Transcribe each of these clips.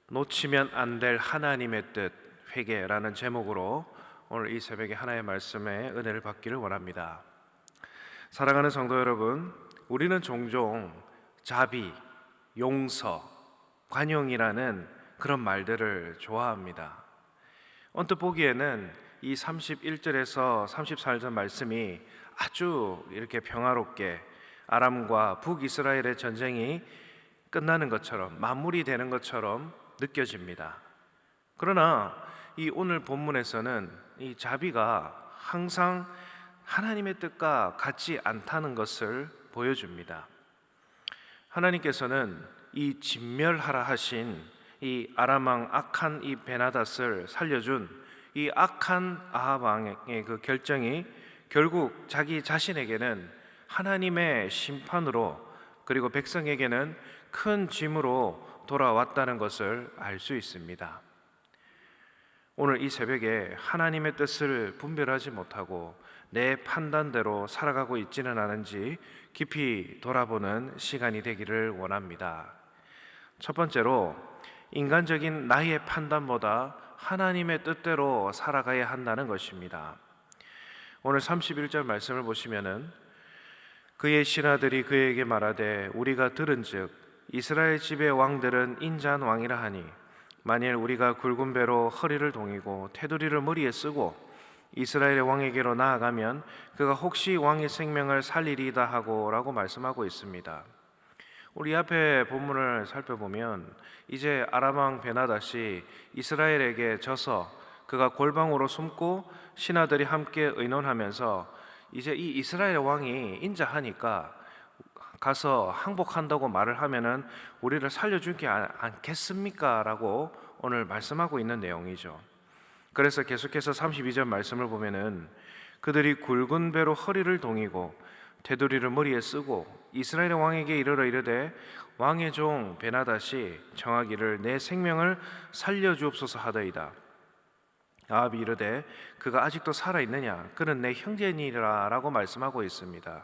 놓치면 안 될 하나님의 뜻 회개라는 제목으로 오늘 이 새벽에 하나의 말씀에 은혜를 받기를 원합니다. 사랑하는 성도 여러분, 우리는 종종 자비, 용서, 관용이라는 그런 말들을 좋아합니다. 언뜻 보기에는 이 31절에서 34절 말씀이 아주 이렇게 평화롭게 아람과 북이스라엘의 전쟁이 끝나는 것처럼, 마무리되는 것처럼 느껴집니다. 그러나 이 오늘 본문에서는 이 자비가 항상 하나님의 뜻과 같지 않다는 것을 보여줍니다. 하나님께서는 이 진멸하라 하신 이 아람 왕 악한 이 베나닷을 살려준 이 악한 아합 왕의 그 결정이 결국 자기 자신에게는 하나님의 심판으로, 그리고 백성에게는 큰 짐으로 돌아왔다는 것을 알 수 있습니다. 오늘 이 새벽에 하나님의 뜻을 분별하지 못하고 내 판단대로 살아가고 있지는 않은지 깊이 돌아보는 시간이 되기를 원합니다. 첫 번째로, 인간적인 나의 판단보다 하나님의 뜻대로 살아가야 한다는 것입니다. 오늘 31절 말씀을 보시면은 그의 신하들이 그에게 말하되 우리가 들은즉 이스라엘 집의 왕들은 인자한 왕이라 하니 만일 우리가 굵은 배로 허리를 동이고 테두리를 머리에 쓰고 이스라엘의 왕에게로 나아가면 그가 혹시 왕의 생명을 살리리이다 하고 라고 말씀하고 있습니다. 우리 앞에 본문을 살펴보면 이제 아람 왕 베나닷이 이스라엘에게 져서 그가 골방으로 숨고 신하들이 함께 의논하면서 이제 이 이스라엘 왕이 인자하니까 가서 항복한다고 말을 하면은 우리를 살려주지 않겠습니까? 라고 오늘 말씀하고 있는 내용이죠. 그래서 계속해서 32절 말씀을 보면은 그들이 굵은 배로 허리를 동이고 테두리를 머리에 쓰고 이스라엘 왕에게 이르러 이르되 왕의 종 베나닷이 청하기를 내 생명을 살려주옵소서 하더이다. 아합이 이르되 그가 아직도 살아있느냐? 그는 내 형제니라 라고 말씀하고 있습니다.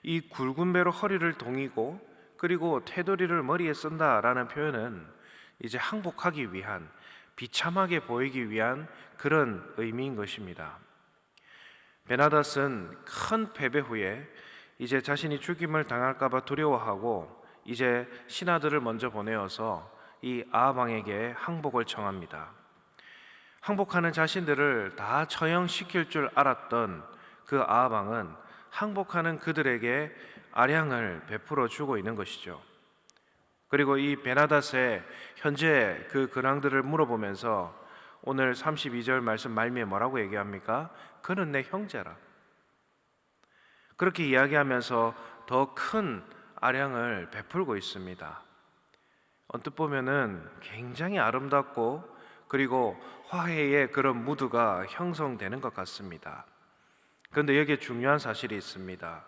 이 굵은 배로 허리를 동이고 그리고 테두리를 머리에 쓴다라는 표현은 이제 항복하기 위한, 비참하게 보이기 위한 그런 의미인 것입니다. 베나닷은 큰 패배 후에 이제 자신이 죽임을 당할까 봐 두려워하고 이제 신하들을 먼저 보내어서 이 아합 왕에게 항복을 청합니다. 항복하는 자신들을 다 처형시킬 줄 알았던 그 아합 왕은 항복하는 그들에게 아량을 베풀어 주고 있는 것이죠. 그리고 이 베나닷의 현재 그 근황들을 물어보면서 오늘 32절 말씀 말미에 뭐라고 얘기합니까? 그는 내 형제라. 그렇게 이야기하면서 더 큰 아량을 베풀고 있습니다. 언뜻 보면은 굉장히 아름답고 그리고 화해의 그런 무드가 형성되는 것 같습니다. 그런데 여기에 중요한 사실이 있습니다.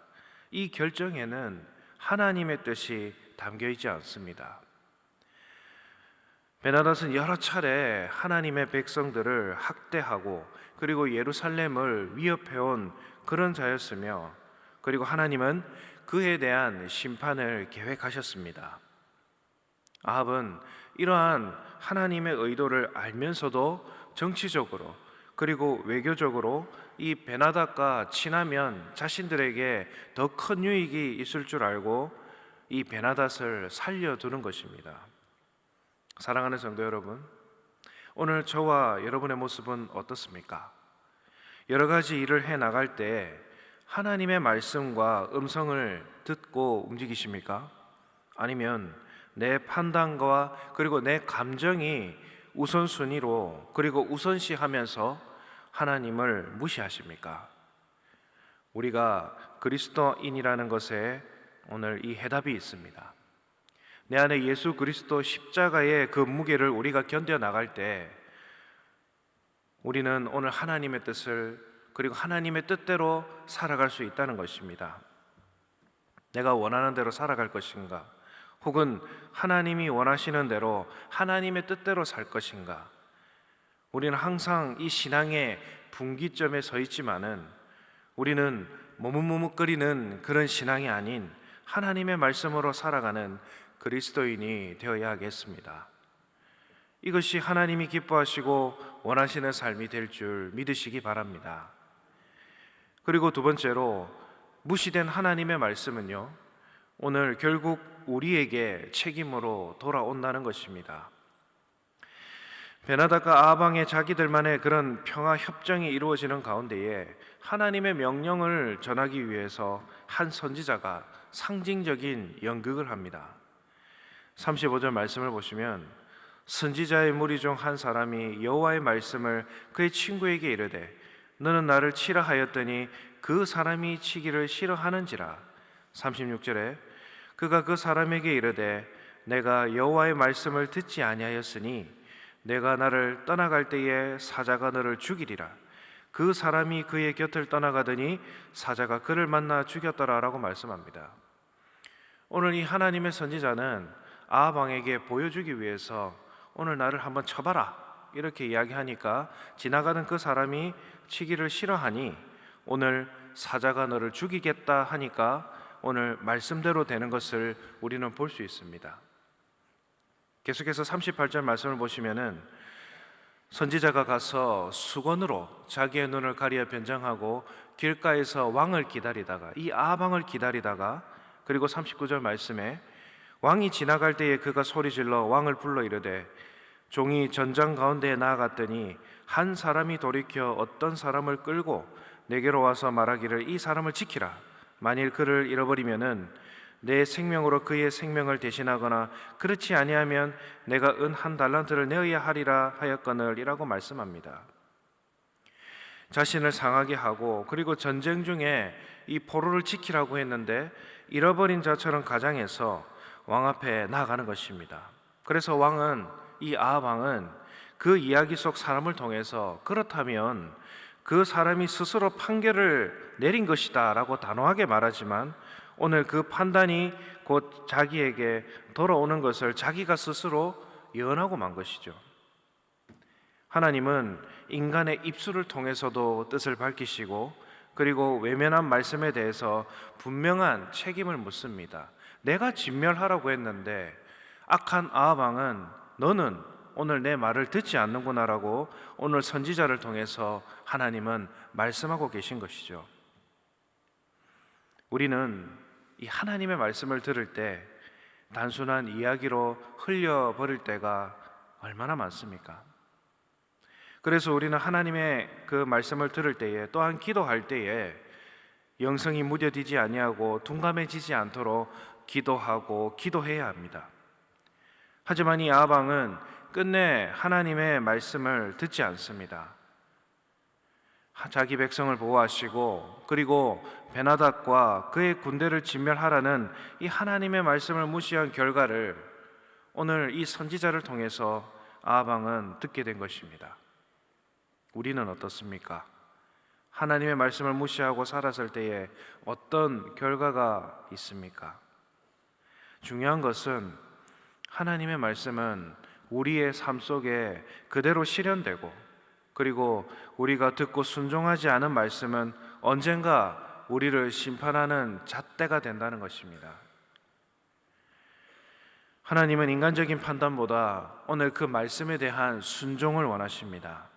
이 결정에는 하나님의 뜻이 담겨 있지 않습니다. 베나닷은 여러 차례 하나님의 백성들을 학대하고 그리고 예루살렘을 위협해온 그런 자였으며, 그리고 하나님은 그에 대한 심판을 계획하셨습니다. 아합은 이러한 하나님의 의도를 알면서도 정치적으로 그리고 외교적으로 이 베나닷과 친하면 자신들에게 더 큰 유익이 있을 줄 알고 이 베나닷을 살려두는 것입니다. 사랑하는 성도 여러분, 오늘 저와 여러분의 모습은 어떻습니까? 여러 가지 일을 해 나갈 때 하나님의 말씀과 음성을 듣고 움직이십니까? 아니면 내 판단과 그리고 내 감정이 우선순위로 그리고 우선시하면서 하나님을 무시하십니까? 우리가 그리스도인이라는 것에 오늘 이 해답이 있습니다. 내 안에 예수 그리스도 십자가의 그 무게를 우리가 견뎌 나갈 때 우리는 오늘 하나님의 뜻을, 그리고 하나님의 뜻대로 살아갈 수 있다는 것입니다. 내가 원하는 대로 살아갈 것인가? 혹은 하나님이 원하시는 대로 하나님의 뜻대로 살 것인가? 우리는 항상 이 신앙의 분기점에 서 있지만은 우리는 머뭇머뭇거리는 그런 신앙이 아닌 하나님의 말씀으로 살아가는 그리스도인이 되어야 하겠습니다. 이것이 하나님이 기뻐하시고 원하시는 삶이 될 줄 믿으시기 바랍니다. 그리고 두 번째로, 무시된 하나님의 말씀은요, 오늘 결국 우리에게 책임으로 돌아온다는 것입니다. 베나다과 아하방의 자기들만의 그런 평화 협정이 이루어지는 가운데에 하나님의 명령을 전하기 위해서 한 선지자가 상징적인 연극을 합니다. 35절 말씀을 보시면, 선지자의 무리 중 한 사람이 여호와의 말씀을 그의 친구에게 이르되 너는 나를 치라 하였더니 그 사람이 치기를 싫어하는지라. 36절에 그가 그 사람에게 이르되 내가 여호와의 말씀을 듣지 아니하였으니 내가 나를 떠나갈 때에 사자가 너를 죽이리라. 그 사람이 그의 곁을 떠나가더니 사자가 그를 만나 죽였더라라고 말씀합니다. 오늘 이 하나님의 선지자는 아하방에게 보여주기 위해서 오늘 나를 한번 쳐봐라 이렇게 이야기하니까 지나가는 그 사람이 치기를 싫어하니 오늘 사자가 너를 죽이겠다 하니까 오늘 말씀대로 되는 것을 우리는 볼 수 있습니다. 계속해서 38절 말씀을 보시면은 선지자가 가서 수건으로 자기의 눈을 가리어 변장하고 길가에서 왕을 기다리다가, 이 아하방을 기다리다가, 그리고 39절 말씀에 왕이 지나갈 때에 그가 소리질러 왕을 불러 이르되 종이 전장 가운데에 나아갔더니 한 사람이 돌이켜 어떤 사람을 끌고 내게로 와서 말하기를 이 사람을 지키라. 만일 그를 잃어버리면은 내 생명으로 그의 생명을 대신하거나 그렇지 아니하면 내가 은 한 달란트를 내어야 하리라 하였거늘 이라고 말씀합니다. 자신을 상하게 하고 그리고 전쟁 중에 이 포로를 지키라고 했는데 잃어버린 자처럼 가장해서 왕 앞에 나아가는 것입니다. 그래서 왕은, 이 아하방은 그 이야기 속 사람을 통해서 그렇다면 그 사람이 스스로 판결을 내린 것이다 라고 단호하게 말하지만 오늘 그 판단이 곧 자기에게 돌아오는 것을 자기가 스스로 예언하고 만 것이죠. 하나님은 인간의 입술을 통해서도 뜻을 밝히시고 그리고 외면한 말씀에 대해서 분명한 책임을 묻습니다. 내가 진멸하라고 했는데 악한 아하방은 너는 오늘 내 말을 듣지 않는구나라고 오늘 선지자를 통해서 하나님은 말씀하고 계신 것이죠. 우리는 이 하나님의 말씀을 들을 때 단순한 이야기로 흘려버릴 때가 얼마나 많습니까? 그래서 우리는 하나님의 그 말씀을 들을 때에, 또한 기도할 때에 영성이 무뎌지지 아니하고 둔감해지지 않도록 기도하고 기도해야 합니다. 하지만 이 아하방은 끝내 하나님의 말씀을 듣지 않습니다. 자기 백성을 보호하시고 그리고 베나닷과 그의 군대를 진멸하라는 이 하나님의 말씀을 무시한 결과를 오늘 이 선지자를 통해서 아하방은 듣게 된 것입니다. 우리는 어떻습니까? 하나님의 말씀을 무시하고 살았을 때에 어떤 결과가 있습니까? 중요한 것은 하나님의 말씀은 우리의 삶 속에 그대로 실현되고 그리고 우리가 듣고 순종하지 않은 말씀은 언젠가 우리를 심판하는 잣대가 된다는 것입니다. 하나님은 인간적인 판단보다 오늘 그 말씀에 대한 순종을 원하십니다.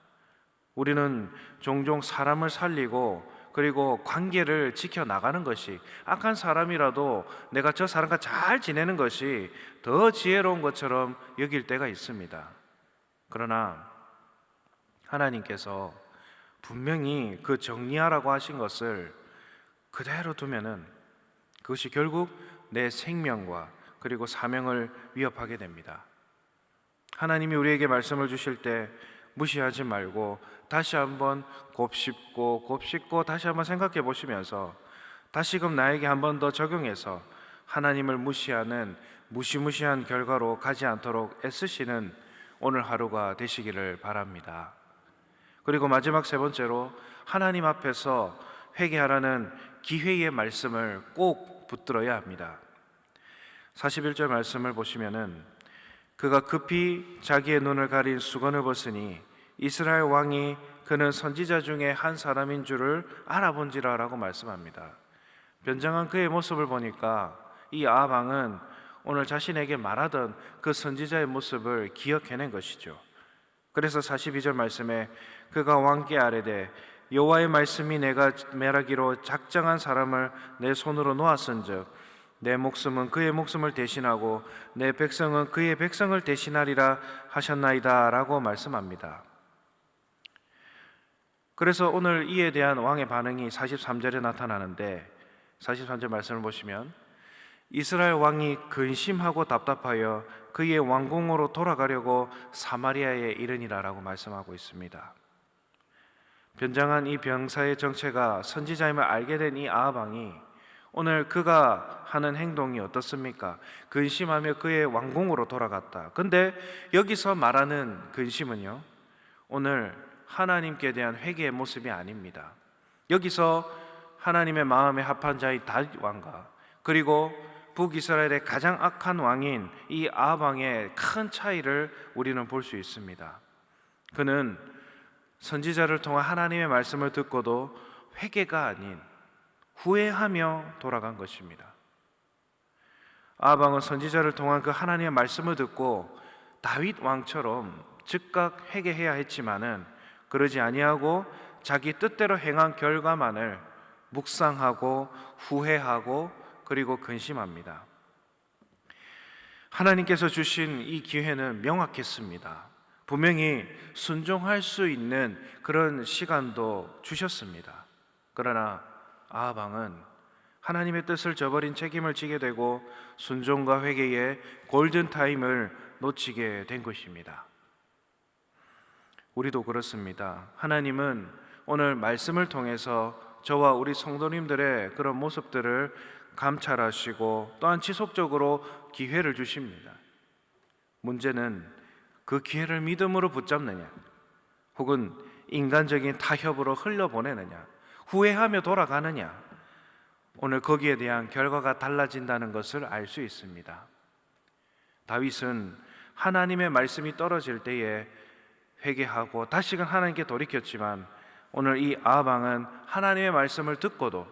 우리는 종종 사람을 살리고 그리고 관계를 지켜나가는 것이, 악한 사람이라도 내가 저 사람과 잘 지내는 것이 더 지혜로운 것처럼 여길 때가 있습니다. 그러나 하나님께서 분명히 그 정리하라고 하신 것을 그대로 두면은 그것이 결국 내 생명과 그리고 사명을 위협하게 됩니다. 하나님이 우리에게 말씀을 주실 때 무시하지 말고 다시 한번 곱씹고 다시 한번 생각해 보시면서 다시금 나에게 한 번 더 적용해서 하나님을 무시하는 무시무시한 결과로 가지 않도록 애쓰시는 오늘 하루가 되시기를 바랍니다. 그리고 마지막 세 번째로, 하나님 앞에서 회개하라는 기회의 말씀을 꼭 붙들어야 합니다. 41절 말씀을 보시면은 그가 급히 자기의 눈을 가린 수건을 벗으니 이스라엘 왕이 그는 선지자 중에 한 사람인 줄을 알아본지라라고 말씀합니다. 변장한 그의 모습을 보니까 이 아하방은 오늘 자신에게 말하던 그 선지자의 모습을 기억해낸 것이죠. 그래서 42절 말씀에 그가 왕께 아뢰되 여호와의 말씀이 내가 멸하기로 작정한 사람을 내 손으로 놓았은즉 내 목숨은 그의 목숨을 대신하고 내 백성은 그의 백성을 대신하리라 하셨나이다 라고 말씀합니다. 그래서 오늘 이에 대한 왕의 반응이 43절에 나타나는데 43절 말씀을 보시면 이스라엘 왕이 근심하고 답답하여 그의 왕궁으로 돌아가려고 사마리아에 이르니라 라고 말씀하고 있습니다. 변장한 이 병사의 정체가 선지자임을 알게 된 이 아합 왕이 오늘 그가 하는 행동이 어떻습니까? 근심하며 그의 왕궁으로 돌아갔다. 근데 여기서 말하는 근심은요, 오늘 하나님께 대한 회개의 모습이 아닙니다. 여기서 하나님의 마음에 합한 자의 다윗 왕과 그리고 북이스라엘의 가장 악한 왕인 이 아합 왕의 큰 차이를 우리는 볼 수 있습니다. 그는 선지자를 통한 하나님의 말씀을 듣고도 회개가 아닌 후회하며 돌아간 것입니다. 아합 왕은 선지자를 통한 그 하나님의 말씀을 듣고 다윗 왕처럼 즉각 회개해야 했지만은 그러지 아니하고 자기 뜻대로 행한 결과만을 묵상하고 후회하고 그리고 근심합니다. 하나님께서 주신 이 기회는 명확했습니다. 분명히 순종할 수 있는 그런 시간도 주셨습니다. 그러나 아합 왕은 하나님의 뜻을 저버린 책임을 지게 되고 순종과 회개의 골든타임을 놓치게 된 것입니다. 우리도 그렇습니다. 하나님은 오늘 말씀을 통해서 저와 우리 성도님들의 그런 모습들을 감찰하시고 또한 지속적으로 기회를 주십니다. 문제는 그 기회를 믿음으로 붙잡느냐, 혹은 인간적인 타협으로 흘려보내느냐, 후회하며 돌아가느냐, 오늘 거기에 대한 결과가 달라진다는 것을 알 수 있습니다. 다윗은 하나님의 말씀이 떨어질 때에 회개하고 다시금 하나님께 돌이켰지만 오늘 이 아합 왕은 하나님의 말씀을 듣고도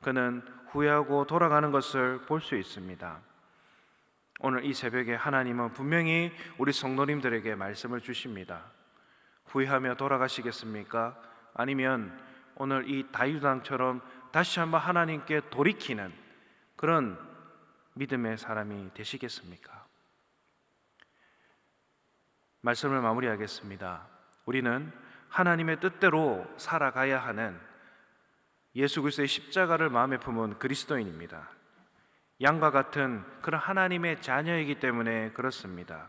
그는 후회하고 돌아가는 것을 볼 수 있습니다. 오늘 이 새벽에 하나님은 분명히 우리 성도님들에게 말씀을 주십니다. 후회하며 돌아가시겠습니까? 아니면 오늘 이 다윗 왕처럼 다시 한번 하나님께 돌이키는 그런 믿음의 사람이 되시겠습니까? 말씀을 마무리하겠습니다. 우리는 하나님의 뜻대로 살아가야 하는 예수 그리스도의 십자가를 마음에 품은 그리스도인입니다. 양과 같은 그런 하나님의 자녀이기 때문에 그렇습니다.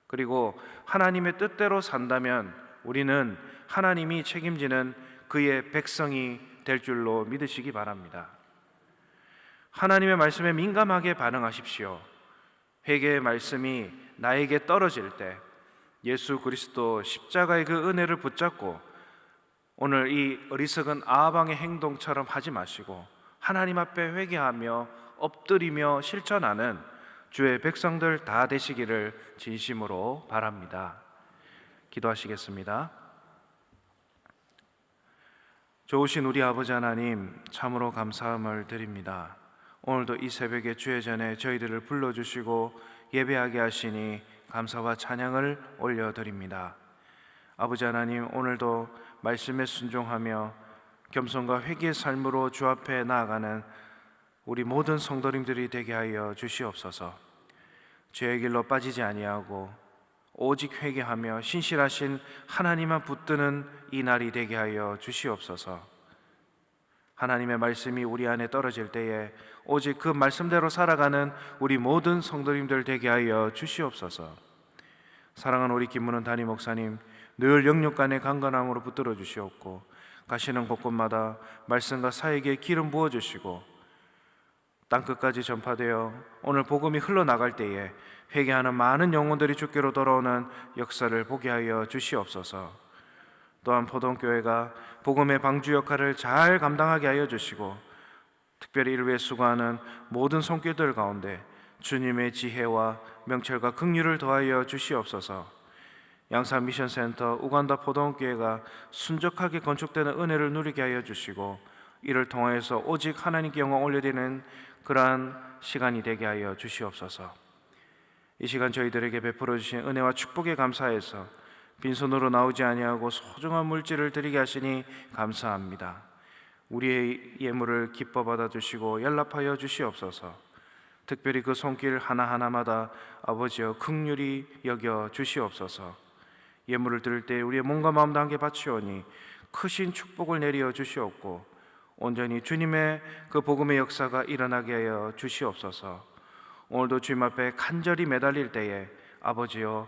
그리고 하나님의 뜻대로 산다면 우리는 하나님이 책임지는 그의 백성이 될 줄로 믿으시기 바랍니다. 하나님의 말씀에 민감하게 반응하십시오. 회개의 말씀이 나에게 떨어질 때 예수 그리스도 십자가의 그 은혜를 붙잡고 오늘 이 어리석은 아합 왕의 행동처럼 하지 마시고 하나님 앞에 회개하며 엎드리며 실천하는 주의 백성들 다 되시기를 진심으로 바랍니다. 기도하시겠습니다. 좋으신 우리 아버지 하나님, 참으로 감사함을 드립니다. 오늘도 이 새벽에 주의 전에 저희들을 불러주시고 예배하게 하시니 감사와 찬양을 올려드립니다. 아버지 하나님, 오늘도 말씀에 순종하며 겸손과 회개의 삶으로 주 앞에 나아가는 우리 모든 성도님들이 되게 하여 주시옵소서. 죄의 길로 빠지지 아니하고 오직 회개하며 신실하신 하나님만 붙드는 이 날이 되게 하여 주시옵소서. 하나님의 말씀이 우리 안에 떨어질 때에 오직 그 말씀대로 살아가는 우리 모든 성도님들 되게 하여 주시옵소서. 사랑하는 우리 김문은 담임 목사님, 늘 영육간의 강건함으로 붙들어 주시옵고 가시는 곳곳마다 말씀과 사역에 기름 부어 주시고 땅끝까지 전파되어 오늘 복음이 흘러나갈 때에 회개하는 많은 영혼들이 주께로 돌아오는 역사를 보게 하여 주시옵소서. 또한 포동교회가 복음의 방주 역할을 잘 감당하게 하여 주시고 특별히 이를 위해 수고하는 모든 손길들 가운데 주님의 지혜와 명철과 긍휼을 더하여 주시옵소서. 양산 미션센터 우간다 포동교회가 순적하게 건축되는 은혜를 누리게 하여 주시고 이를 통하여서 오직 하나님께 영광 올려드리는 그러한 시간이 되게 하여 주시옵소서. 이 시간 저희들에게 베풀어 주신 은혜와 축복에 감사해서 빈손으로 나오지 아니하고 소중한 물질을 드리게 하시니 감사합니다. 우리의 예물을 기뻐 받아주시고 연락하여 주시옵소서. 특별히 그 손길 하나하나마다 아버지여 긍휼히 여겨 주시옵소서. 예물을 드릴 때 우리의 몸과 마음도 함께 바치오니 크신 축복을 내려 주시옵고 온전히 주님의 그 복음의 역사가 일어나게 하여 주시옵소서. 오늘도 주님 앞에 간절히 매달릴 때에 아버지여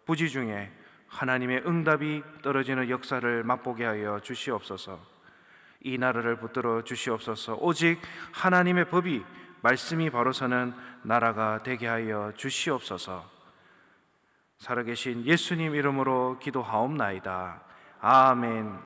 부지 중에 하나님의 응답이 떨어지는 역사를 맛보게 하여 주시옵소서. 이 나라를 붙들어 주시옵소서. 오직 하나님의 법이 말씀이 바로 서는 나라가 되게 하여 주시옵소서. 살아계신 예수님 이름으로 기도하옵나이다. 아멘.